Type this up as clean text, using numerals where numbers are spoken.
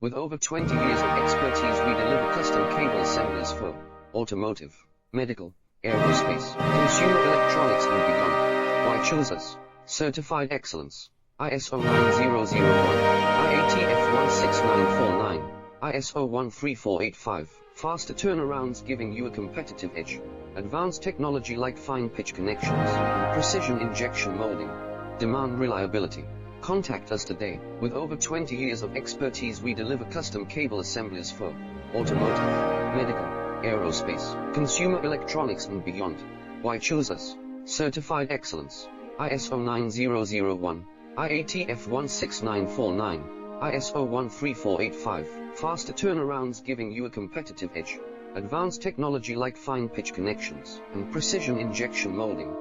With over 20 years of expertise, we deliver custom cable assemblies for automotive, medical, aerospace, consumer electronics and beyond. Why choose us? Certified excellence. ISO 9001, IATF 16949, ISO 13485, faster turnarounds giving you a competitive edge. Advanced technology like fine pitch connections, precision injection molding, demand reliability. Contact us today. With over 20 years of expertise, we deliver custom cable assemblies for automotive, medical, aerospace, consumer electronics and beyond. Why choose us? Certified excellence. ISO 9001, IATF 16949, ISO 13485, faster turnarounds giving you a competitive edge. Advanced technology like fine pitch connections and precision injection molding.